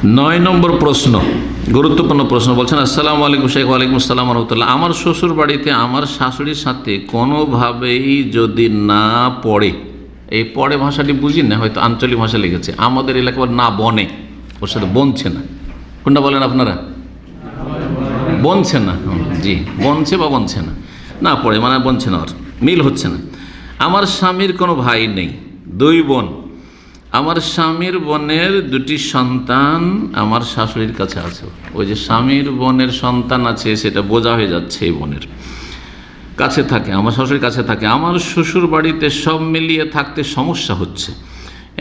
9 নম্বর প্রশ্ন, গুরুত্বপূর্ণ প্রশ্ন। বলছেন, আসসালামু আলাইকুম শেখ। ওয়ালাইকুম আসসালাম রহমতুল্লাহ। আমার শ্বশুর বাড়িতে আমার শাশুড়ির সাথে কোনোভাবেই যদি না পড়ে, এই পড়ে ভাষাটি বুঝি না, হয়তো আঞ্চলিক ভাষা লিখেছে, আমাদের এলাকায় না বনে, ওর সাথে বনছে না। কোনটা বলেন আপনারা? বনছে না। জি, বনছে বা বনছে না, না পড়ে মানে বনছে না, ওর মিল হচ্ছে না। আমার স্বামীর কোনো ভাই নেই, 2 বোন। আমার স্বামীর বোনের 2টি সন্তান আমার শাশুড়ির কাছে আছে। ওই যে স্বামীর বোনের সন্তান আছে, সেটা বোঝা হয়ে যাচ্ছে, এই বোনের কাছে থাকে, আমার শাশুড়ির কাছে থাকে। আমার শ্বশুর বাড়িতে সব মিলিয়ে থাকতে সমস্যা হচ্ছে।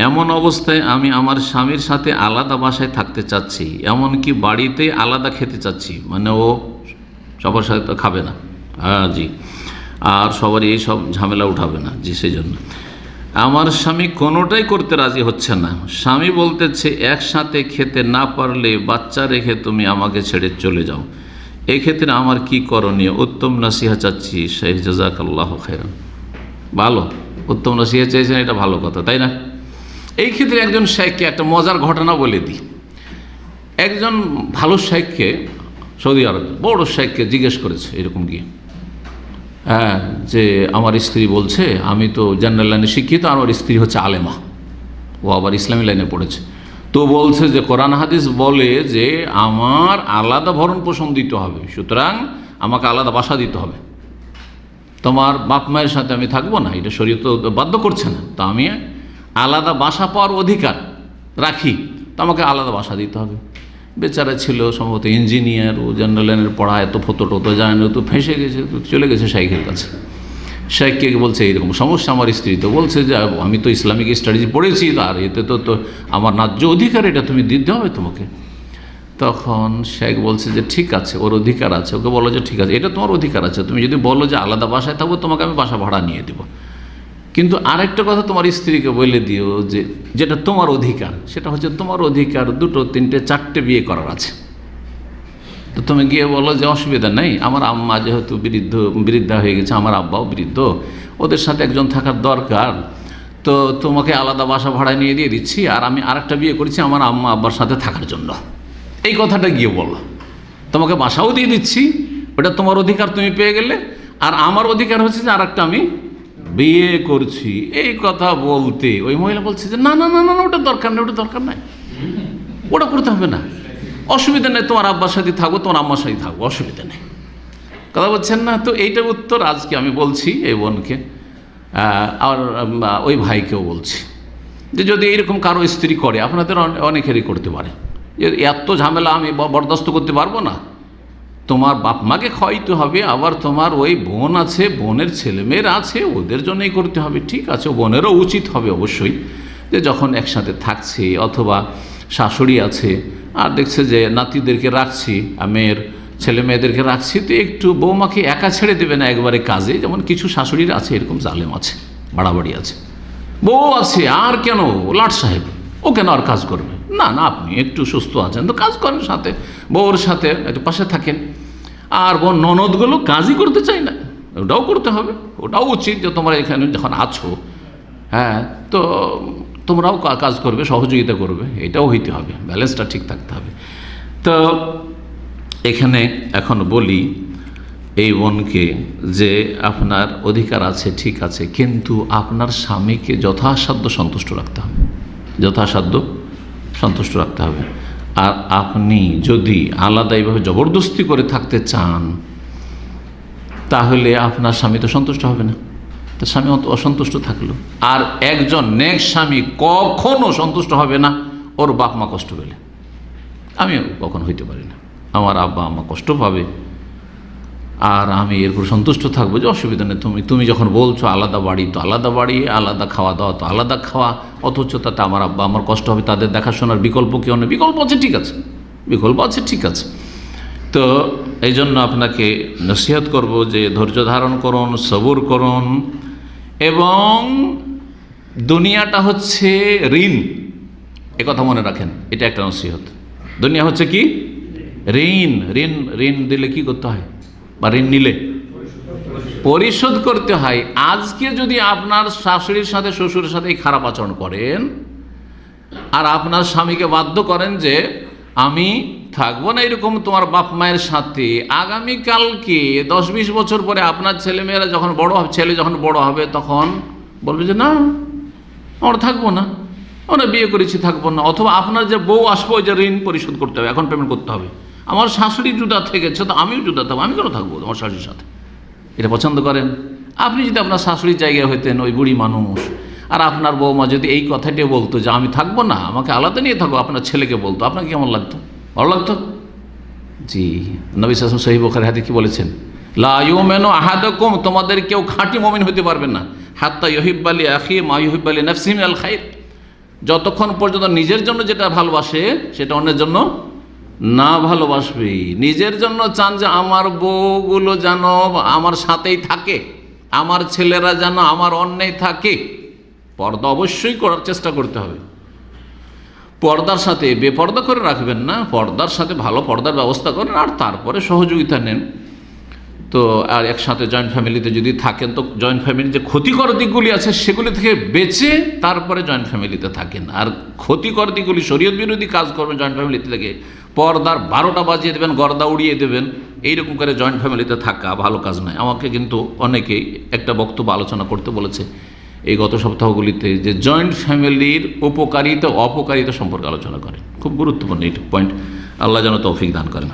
এমন অবস্থায় আমি আমার স্বামীর সাথে আলাদা বাসায় থাকতে চাচ্ছি, এমনকি বাড়িতে আলাদা খেতে চাচ্ছি, মানে ও সবার সাথে তো খাবে না। হ্যাঁ জি, আর সবারই এই সব ঝামেলা উঠাবে না। জি, সেই জন্য আমার স্বামী কোনোটাই করতে রাজি হচ্ছে না। স্বামী বলতেছে, একসাথে খেতে না পারলে বাচ্চা রেখে তুমি আমাকে ছেড়ে চলে যাও। এই ক্ষেত্রে আমার কি করণীয়? উত্তম নসিহা চাচ্ছি শেখ, জাযাকাল্লাহু খাইরান। ভালো, উত্তম নসিহা চাইছেন, এটা ভালো কথা, তাই না? এই ক্ষেত্রে একজন শেখকে একটা মজার ঘটনা বলে দিই। একজন ভালো শেখকে, সৌদি আরবে বড় শেখকে জিজ্ঞেস করেছে এরকম গিয়ে, হ্যাঁ, যে আমার স্ত্রী বলছে, আমি তো জেনারেল লাইনে শিক্ষিত, আর আমার স্ত্রী হচ্ছে আলেমা, ও আবার ইসলামী লাইনে পড়েছে। তো বলছে যে কোরআন হাদিস বলে যে আমার আলাদা ভরণ পোষণ দিতে হবে, সুতরাং আমাকে আলাদা বাসা দিতে হবে। তোমার বাপ মায়ের সাথে আমি থাকবো না, এটা শরীয়ত তো বাধ্য করছে না, তো আমি আলাদা বাসা পাওয়ার অধিকার রাখি, তো আমাকে আলাদা বাসা দিতে হবে। বেচারা ছিল সম্ভবত ইঞ্জিনিয়ার, ও জেনারেল লাইনের পড়া, এত ফতো টোতো যায় না, তো ফেঁসে গেছে, তো চলে গেছে শাইখের কাছে। শাইখকে বলছে এইরকম সমস্যা আমার স্ত্রী, তো বলছে যে আমি তো ইসলামিক স্টাডিজ পড়েছি, আর এতে তো আমার ন্যায্য অধিকার, এটা তুমি দিতে হবে তোমাকে। তখন শেখ বলছে যে ঠিক আছে, ওর অধিকার আছে, ওকে বলো যে ঠিক আছে, এটা তোমার অধিকার আছে, তুমি যদি বলো যে আলাদা বাসায় থাকবো, তোমাকে আমি বাসা ভাড়া নিয়ে দেবো, কিন্তু আরেকটা কথা তোমার স্ত্রীকে বলে দিও যে যেটা তোমার অধিকার, সেটা হচ্ছে তোমার অধিকার 2, 3, 4 বিয়ে করার আছে। তো তুমি গিয়ে বলো যে অসুবিধা নেই, আমার আম্মা যেহেতু বৃদ্ধা হয়ে গেছে, আমার আব্বাও বৃদ্ধ, ওদের সাথে একজন থাকার দরকার, তো তোমাকে আলাদা বাসা ভাড়ায় নিয়ে দিয়ে দিচ্ছি, আর আমি আরেকটা বিয়ে করেছি আমার আম্মা আব্বার সাথে থাকার জন্য। এই কথাটা গিয়ে বলো, তোমাকে বাসাও দিয়ে দিচ্ছি, ওটা তোমার অধিকার, তুমি পেয়ে গেলে, আর আমার অধিকার হচ্ছে যে আরেকটা আমি বিয়ে করছি। এই কথা বলতে ওই মহিলা বলছে যে না না না না, ওটা দরকার নেই, ওটা দরকার নাই, ওটা করতে হবে না, অসুবিধা নেই, তোমার আব্বার সাথে থাকবো, তোমার আম্মার সাথে থাকবো, অসুবিধা নেই। কথা বলছেন না? তো এইটার উত্তর আজকে আমি বলছি এই বোনকে, আর ওই ভাইকেও বলছি যে যদি এইরকম কারো স্ত্রী করে, আপনাদের অনেকেরই করতে পারে, যে এত ঝামেলা আমি বরদাস্ত করতে পারবো না, তোমার বাপ মাকে খাওয়াইতে হবে, আবার তোমার ওই বোন আছে, বোনের ছেলেমেয়েরা আছে, ওদের জন্যই করতে হবে। ঠিক আছে, বোনেরও উচিত হবে অবশ্যই যে যখন একসাথে থাকছে, অথবা শাশুড়ি আছে আর দেখছে যে নাতিদেরকে রাখছি, মেয়ের ছেলে মেয়েদেরকে রাখছি, তো একটু বৌমাকে একা ছেড়ে দেবে না একবারে কাজে। যেমন কিছু শাশুড়ির আছে এরকম জালেম আছে, বাড়াবাড়ি আছে, বউ আছে আর কেন লাট সাহেব, ও কেন আর কাজ করবে না, না আপনি একটু সুস্থ আছেন তো কাজ করেন, সাথে বউর সাথে একটু পাশে থাকেন। আর বোন ননদগুলো কাজই করতে চাই না, ওটাও করতে হবে, ওটাও উচিত যে তোমরা এখানে যখন আছো, হ্যাঁ, তো তোমরাও কাজ করবে, সহযোগিতা করবে, এটাও হইতে হবে, ব্যালেন্সটা ঠিক থাকতে হবে। তো এখানে এখন বলি এই বোনকে যে আপনার অধিকার আছে, ঠিক আছে, কিন্তু আপনার স্বামীকে যথাসাধ্য সন্তুষ্ট রাখতে হবে, যথাসাধ্য সন্তুষ্ট রাখতে হবে। আর আপনি যদি আলাদা এইভাবে জবরদস্তি করে থাকতে চান, তাহলে আপনার স্বামী তো সন্তুষ্ট হবে না, তার স্বামী অসন্তুষ্ট থাকলো। আর একজন নেক স্বামী কখনো সন্তুষ্ট হবে না ওর বাপ মা কষ্ট পেলে, আমিও কখনো হইতে পারি না, আমার আব্বা আম্মা কষ্ট পাবে, আর আমি এরপর সন্তুষ্ট থাকবো যে অসুবিধা নেই, তুমি যখন বলছো আলাদা বাড়ি, তো আলাদা বাড়ি, আলাদা খাওয়া দাওয়া তো আলাদা খাওয়া, অথচ তাতে আমার আব্বা আমার কষ্ট হবে, তাদের দেখাশোনার বিকল্প কেউ নেই। বিকল্প আছে, ঠিক আছে, বিকল্প আছে, ঠিক আছে। তো এই জন্য আপনাকে নসিহত করব যে ধৈর্য ধারণ করুন, সবুর করুন, এবং দুনিয়াটা হচ্ছে ঋণ, কথা মনে রাখেন, এটা একটা নসিহত। দুনিয়া হচ্ছে কি? ঋণ। ঋণ ঋণ দিলে কি করতে হয়, বা ঋণ নিলে পরিশোধ করতে হয়। আজকে যদি আপনার শাশুড়ির সাথে শ্বশুরের সাথে খারাপ আচরণ করেন, আর আপনার স্বামীকে বাধ্য করেন যে আমি থাকবো না এরকম তোমার বাপ মায়ের সাথে, আগামীকালকে 10-20 বছর পরে আপনার ছেলেমেয়েরা যখন বড় হবে, ছেলে যখন বড় হবে তখন বলবে যে না আমরা থাকবো না, আমরা বিয়ে করেছি থাকবো না। অথবা আপনার যে বউ আসবো ওই যে ঋণ পরিশোধ করতে হবে, এখন পেমেন্ট করতে হবে। আমার শাশুড়ি জুদা থেকেছে তো আমিও জুদা থাকবো, আমি কেন থাকবো আমার শাশুড়ির সাথে? এটা পছন্দ করেন? আপনি যদি আপনার শাশুড়ির জায়গায় হইতেন, ওই বুড়ি মানুষ, আর আপনার বৌমা যদি এই কথাটি বলতো যে আমি থাকবো না, আমাকে আলাদা নিয়ে থাকবো, আপনার ছেলেকে বলতো, আপনাকে কেমন লাগতো? ভালো লাগতো? জি, নবী সাল্লাল্লাহু আলাইহি ওয়াসাল্লাম সহিহ বুখারী হাদিসে কি বলেছেন? লা ইউমিনু আহাদুকুম, তোমাদের কেউ খাঁটি মুমিন হতে পারবে না, হাত্তা ইউহিব্বা লি আখিহি মা ইউহিব্বা লি নাফসিহি মিনাল খায়র, যতক্ষণ পর্যন্ত নিজের জন্য যেটা ভালোবাসে সেটা অন্যের জন্য না ভালোবাসবে। নিজের জন্য চান যে আমার বউগুলো যেন আমার সাথেই থাকে, আমার ছেলেরা যেন আমার অন্যায় থাকে, পর্দা অবশ্যই করার চেষ্টা করতে হবে। পর্দার সাথে বেপর্দা করে রাখবেন না, পর্দার সাথে ভালো পর্দার ব্যবস্থা করেন, আর তারপরে সহযোগিতা নেন। তো আর একসাথে জয়েন্ট ফ্যামিলিতে যদি থাকেন তো জয়েন্ট ফ্যামিলির যে ক্ষতিকর দিকগুলি আছে সেগুলি থেকে বেঁচে তারপরে জয়েন্ট ফ্যামিলিতে থাকেন। আর ক্ষতিকর দিকগুলি, শরীয়ত বিরোধী কাজ করবেন জয়েন্ট ফ্যামিলিতে থেকে, পর্দার 12টা বাজিয়ে দেবেন, গর্দা উড়িয়ে দেবেন, এইরকম করে জয়েন্ট ফ্যামিলিতে থাকা ভালো কাজ নয়। আমাকে কিন্তু অনেকেই একটা বক্তব্য আলোচনা করতে বলেছে এই গত সপ্তাহগুলিতে, যে জয়েন্ট ফ্যামিলির উপকারিতা অপকারিতা সম্পর্কে আলোচনা করেন। খুব গুরুত্বপূর্ণ এই পয়েন্ট, আল্লাহ যেন তৌফিক দান করেন।